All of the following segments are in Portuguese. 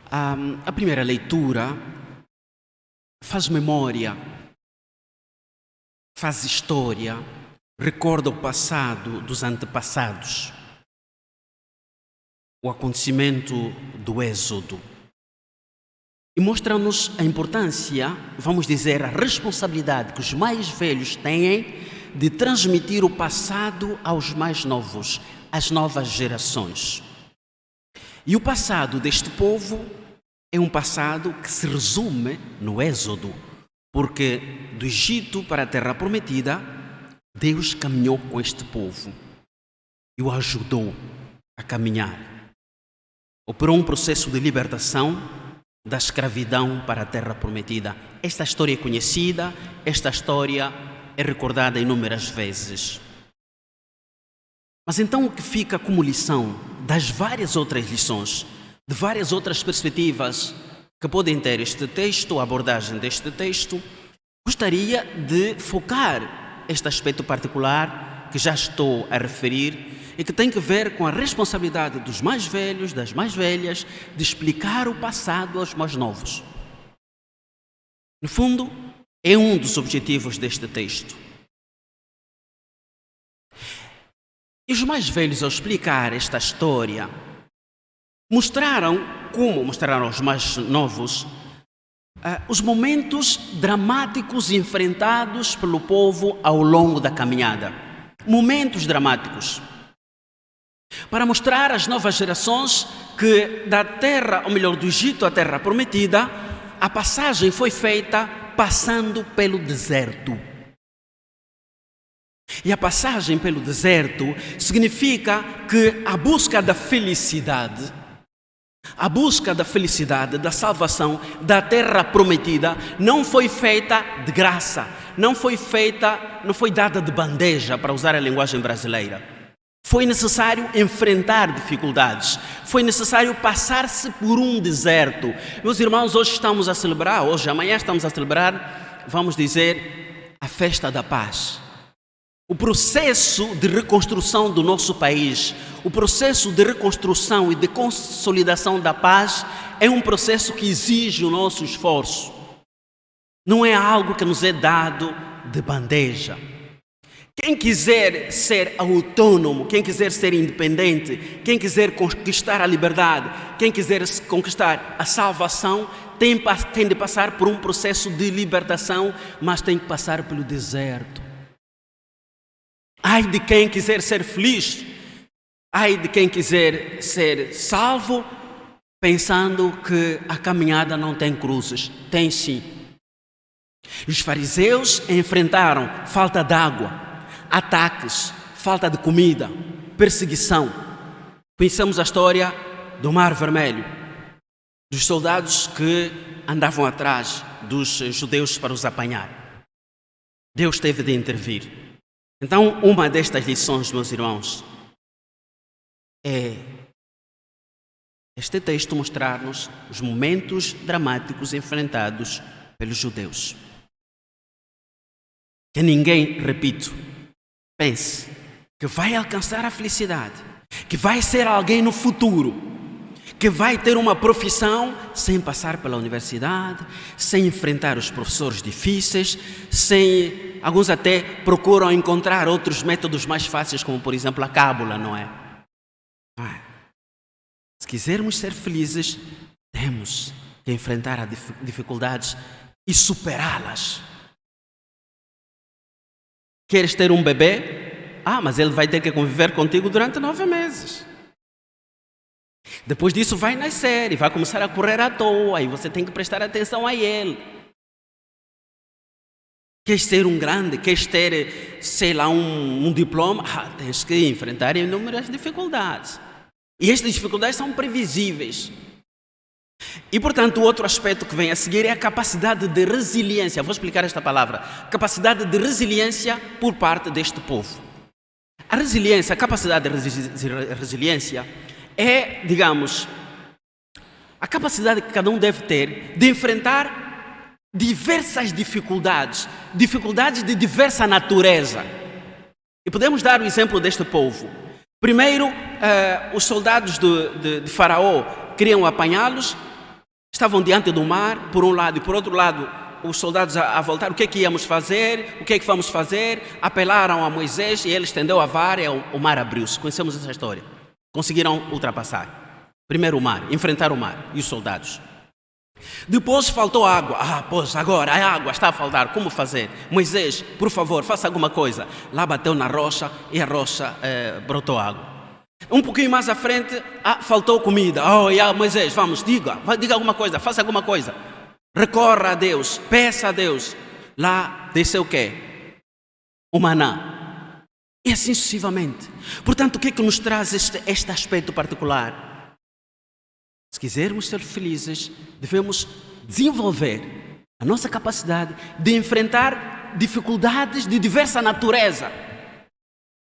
A primeira leitura faz memória, faz história, recorda o passado dos antepassados, o acontecimento do Êxodo. E mostra-nos a importância, vamos dizer, a responsabilidade que os mais velhos têm de transmitir o passado aos mais novos, às novas gerações. E o passado deste povo é um passado que se resume no Êxodo, porque do Egito para a Terra Prometida, Deus caminhou com este povo e o ajudou a caminhar. Operou um processo de libertação da escravidão para a Terra Prometida. Esta história é conhecida, esta história é recordada inúmeras vezes. Mas então o que fica como lição das várias outras lições, de várias outras perspectivas que podem ter este texto, a abordagem deste texto, gostaria de focar este aspecto particular que já estou a referir e que tem que ver com a responsabilidade dos mais velhos, das mais velhas, de explicar o passado aos mais novos. No fundo, é um dos objetivos deste texto. E os mais velhos, ao explicar esta história, mostraram aos mais novos os momentos dramáticos enfrentados pelo povo ao longo da caminhada. Momentos dramáticos. Para mostrar às novas gerações que da terra, ou melhor, do Egito à Terra Prometida, a passagem foi feita passando pelo deserto. E a passagem pelo deserto significa que a busca da felicidade, da salvação, da Terra Prometida, não foi feita de graça, não foi dada de bandeja, para usar a linguagem brasileira. Foi necessário enfrentar dificuldades, foi necessário passar-se por um deserto. Meus irmãos, amanhã estamos a celebrar, vamos dizer, a festa da paz. O processo de reconstrução do nosso país, o processo de reconstrução e de consolidação da paz é um processo que exige o nosso esforço. Não é algo que nos é dado de bandeja. Quem quiser ser autônomo, quem quiser ser independente, quem quiser conquistar a liberdade, quem quiser conquistar a salvação, tem de passar por um processo de libertação, mas tem que passar pelo deserto. Ai de quem quiser ser feliz, ai de quem quiser ser salvo, pensando que a caminhada não tem cruzes. Tem sim. Os fariseus enfrentaram falta d'água, ataques, falta de comida, perseguição. Conhecemos a história do Mar Vermelho, dos soldados que andavam atrás dos judeus para os apanhar. Deus teve de intervir. Então, uma destas lições, meus irmãos, é este texto mostrar-nos os momentos dramáticos enfrentados pelos judeus. Que ninguém, repito, pense que vai alcançar a felicidade, que vai ser alguém no futuro, que vai ter uma profissão sem passar pela universidade, sem enfrentar os professores difíceis, alguns até procuram encontrar outros métodos mais fáceis, como por exemplo a cábula, não é? Se quisermos ser felizes, temos que enfrentar as dificuldades e superá-las. Queres ter um bebê? Mas ele vai ter que conviver contigo durante 9 meses. Depois disso vai nascer e vai começar a correr à toa e você tem que prestar atenção a ele. Queres ser um grande, queres ter, um diploma? Tens que enfrentar inúmeras dificuldades. E estas dificuldades são previsíveis. E, portanto, o outro aspecto que vem a seguir é a capacidade de resiliência. Vou explicar esta palavra. Capacidade de resiliência por parte deste povo. A capacidade de resiliência é, digamos, a capacidade que cada um deve ter de enfrentar diversas dificuldades de diversa natureza. E podemos dar o exemplo deste povo. Primeiro, os soldados de Faraó queriam apanhá-los Estavam diante do mar, por um lado, e por outro lado, os soldados a voltar. O que é que íamos fazer? O que é que vamos fazer? Apelaram a Moisés e ele estendeu a vara e o mar abriu-se. Conhecemos essa história. Conseguiram ultrapassar. Primeiro o mar, enfrentar o mar e os soldados. Depois faltou água. Pois agora a água está a faltar. Como fazer? Moisés, por favor, faça alguma coisa. Lá bateu na rocha e a rocha brotou água. Um pouquinho mais à frente, faltou comida. Moisés, vamos, diga alguma coisa, faça alguma coisa. Recorra a Deus, peça a Deus. Lá desceu o quê? O maná. E assim sucessivamente. Portanto, o que é que nos traz este aspecto particular? Se quisermos ser felizes, devemos desenvolver a nossa capacidade de enfrentar dificuldades de diversa natureza.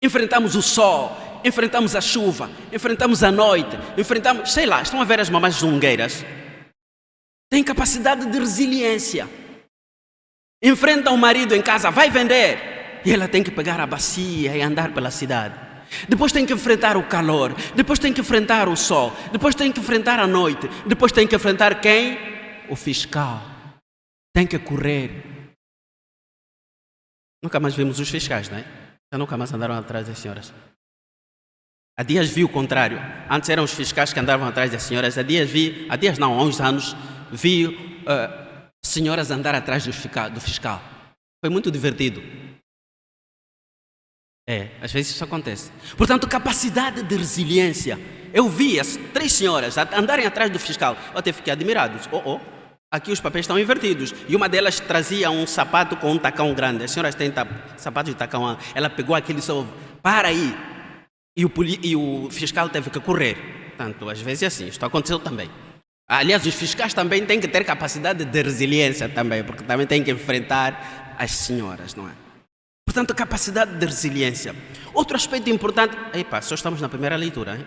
Enfrentamos o sol, enfrentamos a chuva, enfrentamos a noite, estão a ver as mamães zungueiras? Têm capacidade de resiliência. Enfrenta o marido em casa, vai vender, e ela tem que pegar a bacia e andar pela cidade. Depois tem que enfrentar o calor, depois tem que enfrentar o sol, depois tem que enfrentar a noite, depois tem que enfrentar quem? O fiscal. Tem que correr. Nunca mais vimos os fiscais, não é? Já nunca mais andaram atrás das senhoras. Há dias vi o contrário. Antes eram os fiscais que andavam atrás das senhoras. Há uns anos, vi senhoras andar atrás do fiscal. Foi muito divertido. Às vezes isso acontece. Portanto, capacidade de resiliência. Eu vi as 3 senhoras andarem atrás do fiscal. Eu até fiquei admirado. Aqui os papéis estão invertidos. E uma delas trazia um sapato com um tacão grande. As senhoras têm sapatos de tacão. Ela pegou aquele só, para aí. E o fiscal teve que correr. Portanto, às vezes é assim. Isto aconteceu também. Aliás, os fiscais também têm que ter capacidade de resiliência também, porque também têm que enfrentar as senhoras, não é? Portanto, capacidade de resiliência. Outro aspecto importante... só estamos na primeira leitura, hein?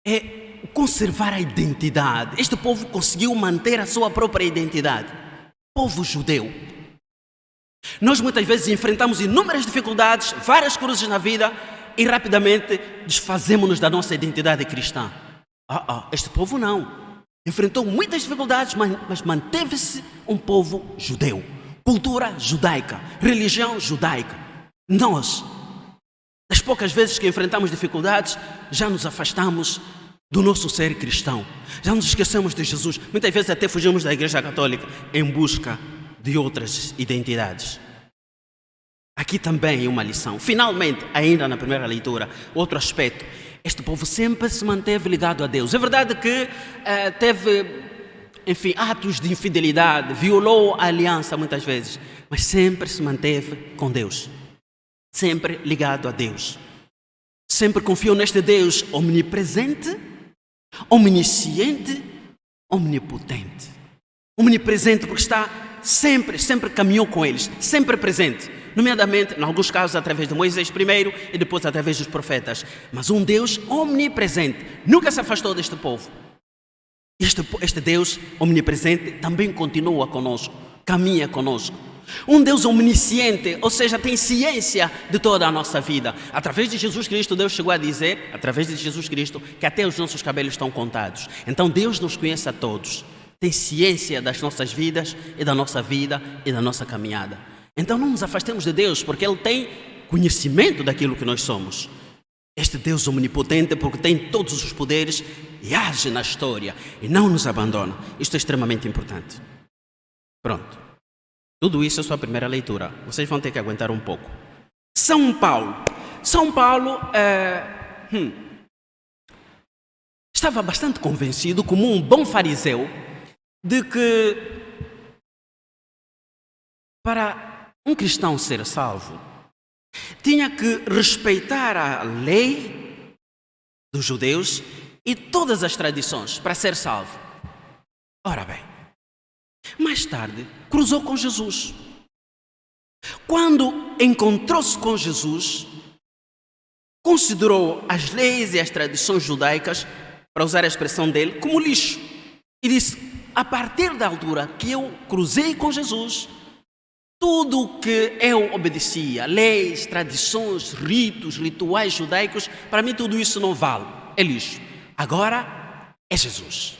É conservar a identidade. Este povo conseguiu manter a sua própria identidade. Povo judeu. Nós muitas vezes enfrentamos inúmeras dificuldades, várias cruzes na vida e rapidamente desfazemos-nos da nossa identidade cristã. Este povo não. Enfrentou muitas dificuldades, mas manteve-se um povo judeu. Cultura judaica, religião judaica. Nós, das poucas vezes que enfrentamos dificuldades, já nos afastamos do nosso ser cristão. Já nos esquecemos de Jesus. Muitas vezes até fugimos da Igreja Católica em busca de outras identidades. Aqui também é uma lição. Finalmente, ainda na primeira leitura, outro aspecto. Este povo sempre se manteve ligado a Deus. É verdade que teve... atos de infidelidade, violou a aliança muitas vezes, mas sempre se manteve com Deus, sempre ligado a Deus, sempre confiou neste Deus omnipresente, omnisciente, omnipotente. Omnipresente porque está sempre caminhou com eles, sempre presente, nomeadamente, em alguns casos, através de Moisés primeiro e depois através dos profetas, mas um Deus omnipresente, nunca se afastou deste povo. Este Deus omnipresente também continua conosco, caminha conosco. Um Deus omnisciente, ou seja, tem ciência de toda a nossa vida. Através de Jesus Cristo, Deus chegou a dizer, através de Jesus Cristo, que até os nossos cabelos estão contados. Então Deus nos conhece a todos, tem ciência das nossas vidas e da nossa vida e da nossa caminhada. Então não nos afastemos de Deus, porque Ele tem conhecimento daquilo que nós somos. Este Deus omnipotente, porque tem todos os poderes e age na história e não nos abandona. Isto é extremamente importante. Pronto. Tudo isso é só a primeira leitura. Vocês vão ter que aguentar um pouco. São Paulo estava bastante convencido, como um bom fariseu, de que para um cristão ser salvo, tinha que respeitar a lei dos judeus e todas as tradições para ser salvo. Ora bem, mais tarde cruzou com Jesus. Quando encontrou-se com Jesus, considerou as leis e as tradições judaicas, para usar a expressão dele, como lixo. E disse, a partir da altura que eu cruzei com Jesus, tudo o que eu obedecia, leis, tradições, ritos, rituais judaicos, para mim tudo isso não vale, é lixo. Agora é Jesus.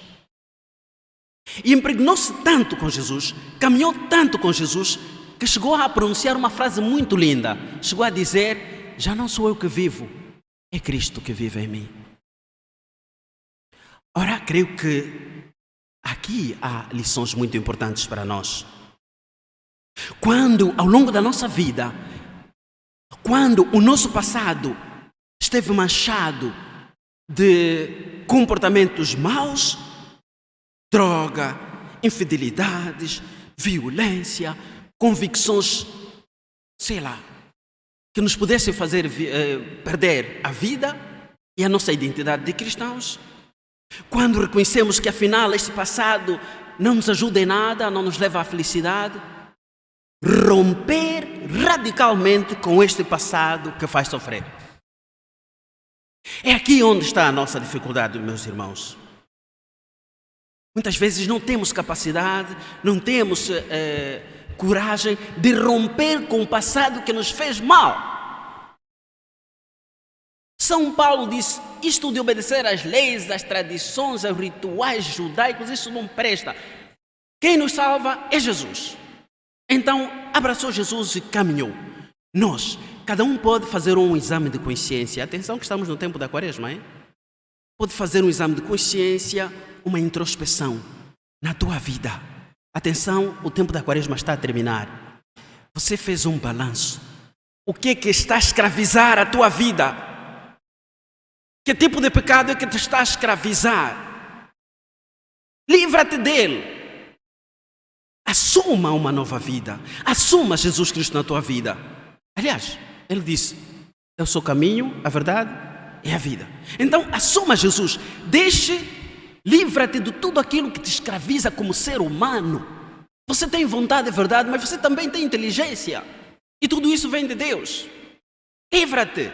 E impregnou-se tanto com Jesus, caminhou tanto com Jesus, que chegou a pronunciar uma frase muito linda. Chegou a dizer: já não sou eu que vivo, é Cristo que vive em mim. Ora, creio que aqui há lições muito importantes para nós. Quando, ao longo da nossa vida, quando o nosso passado esteve manchado de comportamentos maus, droga, infidelidades, violência, convicções, sei lá, que nos pudessem fazer perder a vida e a nossa identidade de cristãos. Quando reconhecemos que afinal este passado não nos ajuda em nada, não nos leva à felicidade, romper radicalmente com este passado que faz sofrer. É aqui onde está a nossa dificuldade, meus irmãos. Muitas vezes não temos capacidade, não temos coragem de romper com o passado que nos fez mal. São Paulo disse: isto de obedecer às leis, às tradições, aos rituais judaicos, isso não presta. Quem nos salva é Jesus. Então abraçou Jesus e caminhou. Nós, cada um pode fazer um exame de consciência. Atenção que estamos no tempo da Quaresma, hein? Pode fazer um exame de consciência, uma introspeção na tua vida. Atenção, o tempo da Quaresma está a terminar. Você fez um balanço. O que é que está a escravizar a tua vida? Que tipo de pecado é que te está a escravizar? Livra-te dele. Assuma uma nova vida. Assuma Jesus Cristo na tua vida. Aliás, ele disse: eu sou o caminho, a verdade e a vida. Então, assuma Jesus. Livra-te de tudo aquilo que te escraviza como ser humano. Você tem vontade, é verdade, mas você também tem inteligência. E tudo isso vem de Deus. Livra-te.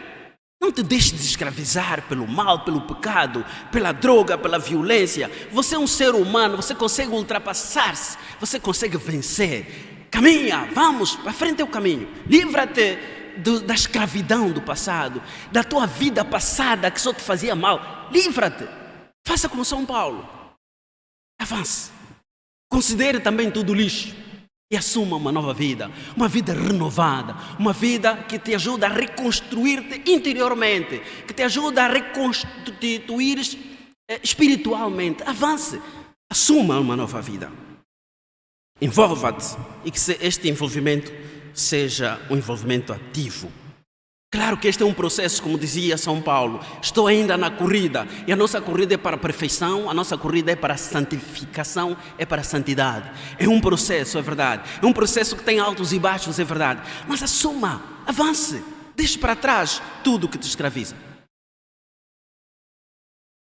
Não te deixes de escravizar pelo mal, pelo pecado, pela droga, pela violência. Você é um ser humano, você consegue ultrapassar-se, você consegue vencer. Caminha, vamos, para frente é o caminho. Livra-te da escravidão do passado, da tua vida passada que só te fazia mal. Livra-te. Faça como São Paulo. Avance. Considere também tudo lixo e assuma uma nova vida, uma vida renovada, uma vida que te ajuda a reconstruir-te interiormente, que te ajuda a reconstituir espiritualmente. Avance, assuma uma nova vida. Envolva-te e que este envolvimento seja um envolvimento ativo. Claro que este é um processo, como dizia São Paulo. Estou ainda na corrida e a nossa corrida é para a perfeição, a nossa corrida é para a santificação, é para a santidade. É um processo, é verdade. É um processo que tem altos e baixos, é verdade. Mas assuma, avance, deixe para trás tudo o que te escraviza.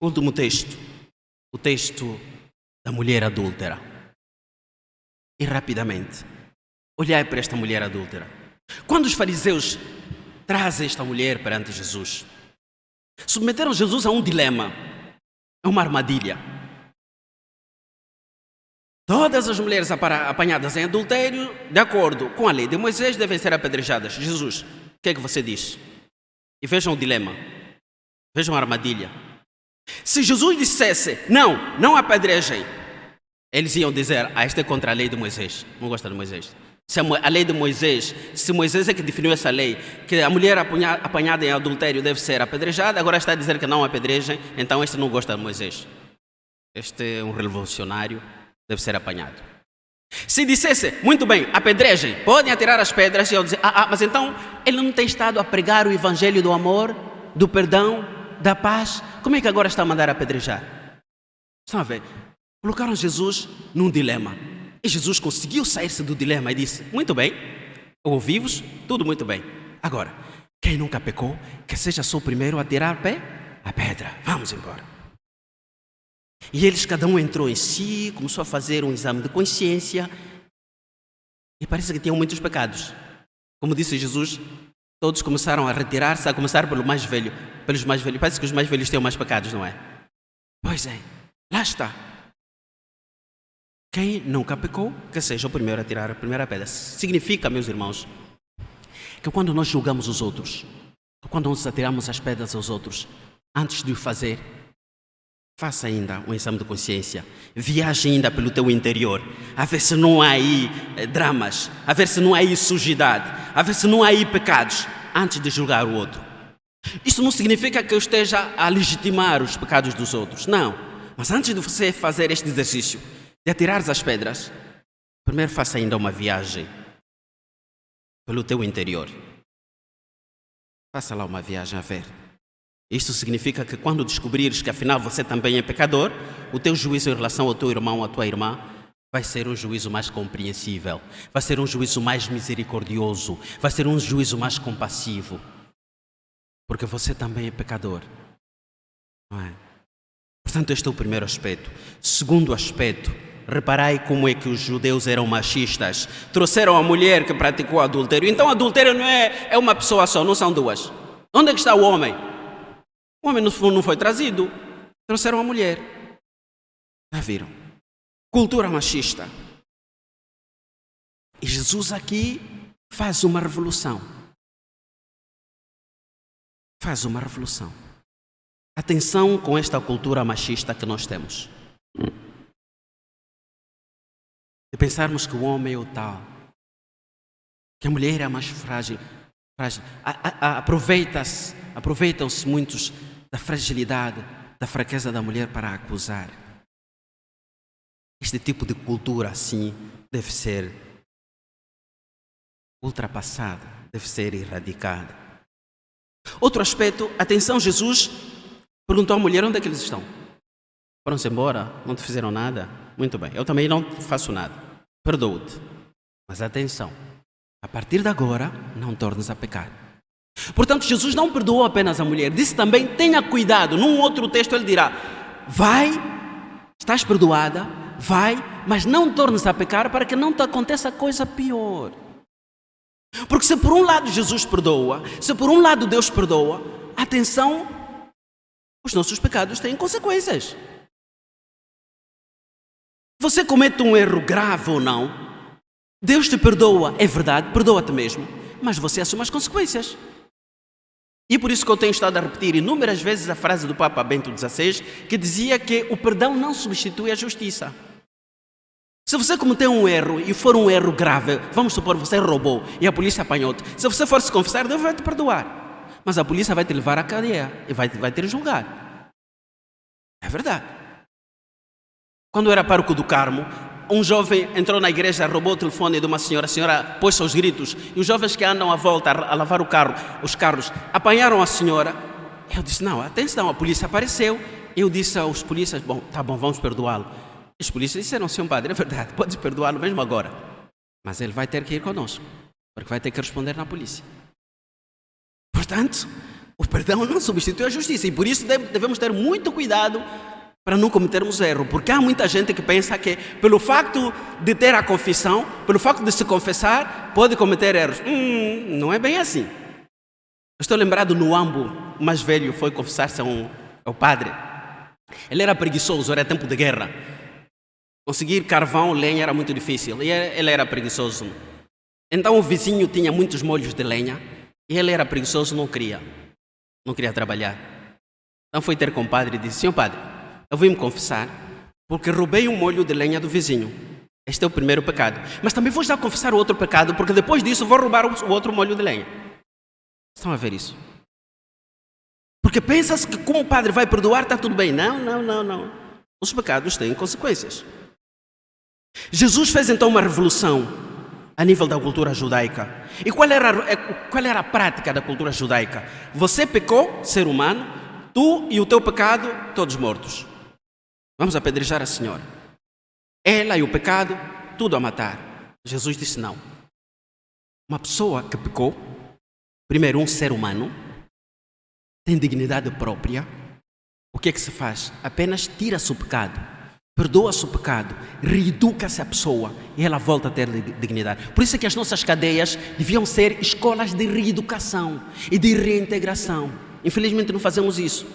Último texto, o texto da mulher adúltera. E rapidamente, olhai para esta mulher adúltera. Quando os fariseus trazem esta mulher perante Jesus, submeteram Jesus a um dilema, a uma armadilha. Todas as mulheres apanhadas em adultério, de acordo com a lei de Moisés, devem ser apedrejadas. Jesus, o que é que você diz? E vejam o dilema, vejam a armadilha. Se Jesus dissesse: não apedrejem, eles iam dizer: isto é contra a lei de Moisés, não gosta de Moisés. Se a lei de Moisés, se Moisés é que definiu essa lei, que a mulher apanhada em adultério deve ser apedrejada, agora está a dizer que não apedrejem, então este não gosta de Moisés. Este é um revolucionário, deve ser apanhado. Se dissesse: muito bem, apedrejem, podem atirar as pedras, e eu dizer: mas então ele não tem estado a pregar o evangelho do amor, do perdão, da paz, como é que agora está a mandar apedrejar? Estão a ver? Colocaram Jesus num dilema. E Jesus conseguiu sair-se do dilema e disse: muito bem, ouvi-vos, tudo muito bem. Agora, quem nunca pecou, que seja só o primeiro a tirar a pedra. Vamos embora. E eles, cada um entrou em si, começou a fazer um exame de consciência. E parece que tinham muitos pecados. Como disse Jesus, todos começaram a retirar-se, a começar pelo mais velho. Pelos mais velhos. Parece que os mais velhos têm mais pecados, não é? Pois é, lá está. Quem nunca pecou, que seja o primeiro a tirar a primeira pedra. Significa, meus irmãos, que quando nós julgamos os outros, quando nós atiramos as pedras aos outros, antes de o fazer, Faça ainda um exame de consciência. Viaje ainda pelo teu interior. A ver se não há aí dramas. A ver se não há aí sujidade. A ver se não há aí pecados. Antes de julgar o outro. Isso não significa que eu esteja a legitimar os pecados dos outros. Não. Mas antes de você fazer este exercício, de atirar as pedras, primeiro faça ainda uma viagem pelo teu interior. Faça lá uma viagem a ver. Isto significa que quando descobrires que afinal você também é pecador, o teu juízo em relação ao teu irmão ou à tua irmã vai ser um juízo mais compreensível, vai ser um juízo mais misericordioso, vai ser um juízo mais compassivo. Porque você também é pecador. Não é? Portanto, este é o primeiro aspecto. Segundo aspecto, reparai como é que os judeus eram machistas. Trouxeram a mulher que praticou adultério. Então, adultério não é uma pessoa só, não são duas. Onde é que está o homem? O homem não foi trazido. Trouxeram a mulher. Já viram? Cultura machista. E Jesus aqui faz uma revolução. Faz uma revolução. Atenção com esta cultura machista que nós temos. De pensarmos que o homem é o tal, que a mulher é a mais frágil. Aproveitam-se muitos da fragilidade, da fraqueza da mulher para a acusar. Este tipo de cultura, assim, deve ser ultrapassada, deve ser erradicada. Outro aspecto, atenção, Jesus perguntou à mulher: onde é que eles estão? Foram-se embora? Não te fizeram nada? Muito bem, eu também não faço nada. Perdoo-te. Mas atenção, a partir de agora, não tornes a pecar. Portanto, Jesus não perdoou apenas a mulher, disse também: tenha cuidado. Num outro texto ele dirá: vai, estás perdoada, vai, mas não tornes a pecar para que não te aconteça coisa pior. Porque se por um lado Jesus perdoa, se por um lado Deus perdoa, atenção, os nossos pecados têm consequências. Você comete um erro grave ou não, Deus te perdoa, é verdade, perdoa-te mesmo, mas você assume as consequências. E por isso que eu tenho estado a repetir inúmeras vezes a frase do Papa Bento XVI, que dizia que o perdão não substitui a justiça. Se você cometer um erro e for um erro grave, vamos supor que você roubou e a polícia apanhou-te, se você for se confessar, Deus vai te perdoar. Mas a polícia vai te levar à cadeia e vai te julgar. É verdade. Quando eu era pároco do Carmo, um jovem entrou na igreja, roubou o telefone de uma senhora, a senhora pôs aos gritos, e os jovens que andam à volta a lavar os carros, apanharam a senhora. Eu disse: não, atenção, a polícia apareceu. Eu disse aos polícias: bom, tá bom, vamos perdoá-lo. Os polícias disseram: senhor padre, é verdade, pode perdoá-lo mesmo agora, mas ele vai ter que ir conosco, porque vai ter que responder na polícia. Portanto, o perdão não substitui a justiça, e por isso devemos ter muito cuidado para não cometermos erro, porque há muita gente que pensa que pelo facto de ter a confissão, pelo facto de se confessar, pode cometer erros. Não é bem assim. Eu estou lembrado no Ambo, o mais velho foi confessar-se ao padre. Ele era preguiçoso, era tempo de guerra. Conseguir carvão, lenha era muito difícil, e ele era preguiçoso. Então o vizinho tinha muitos molhos de lenha, e ele era preguiçoso, não queria trabalhar. Então foi ter com o padre e disse: senhor padre, eu vim me confessar porque roubei um molho de lenha do vizinho. Este é o primeiro pecado. Mas também vou já confessar o outro pecado, porque depois disso vou roubar o outro molho de lenha. Estão a ver isso? Porque pensas que como o padre vai perdoar, está tudo bem. Não. Os pecados têm consequências. Jesus fez então uma revolução a nível da cultura judaica. E qual era a prática da cultura judaica? Você pecou, ser humano, tu e o teu pecado, todos mortos. Vamos apedrejar a senhora. Ela e o pecado, tudo a matar. Jesus disse: não. Uma pessoa que pecou, primeiro um ser humano, tem dignidade própria. O que é que se faz? Apenas tira-se o pecado, perdoa-se o pecado, reeduca-se a pessoa e ela volta a ter dignidade. Por isso é que as nossas cadeias deviam ser escolas de reeducação e de reintegração. Infelizmente não fazemos isso.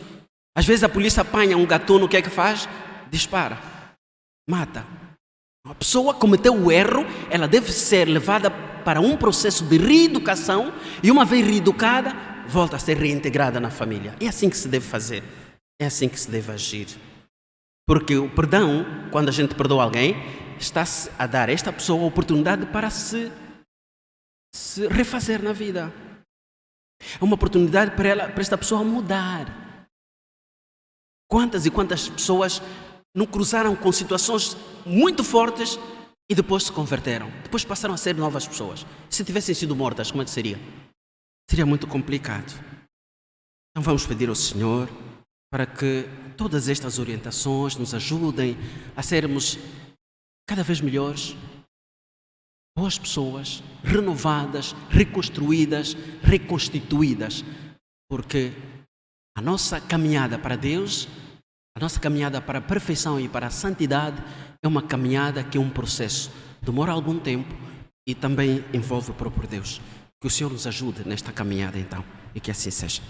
Às vezes a polícia apanha um gatuno, o que é que faz? Dispara, mata. A pessoa cometeu o erro, ela deve ser levada para um processo de reeducação e uma vez reeducada, volta a ser reintegrada na família. É assim que se deve fazer, é assim que se deve agir. Porque o perdão, quando a gente perdoa alguém, está-se a dar a esta pessoa a oportunidade para se refazer na vida. É uma oportunidade para esta pessoa mudar. Quantas e quantas pessoas não cruzaram com situações muito fortes e depois se converteram? Depois passaram a ser novas pessoas. Se tivessem sido mortas, como é que seria? Seria muito complicado. Então vamos pedir ao Senhor para que todas estas orientações nos ajudem a sermos cada vez melhores, boas pessoas, renovadas, reconstruídas, reconstituídas, porque a nossa caminhada para Deus, a nossa caminhada para a perfeição e para a santidade é uma caminhada que é um processo, demora algum tempo e também envolve o próprio Deus. Que o Senhor nos ajude nesta caminhada então, e que assim seja.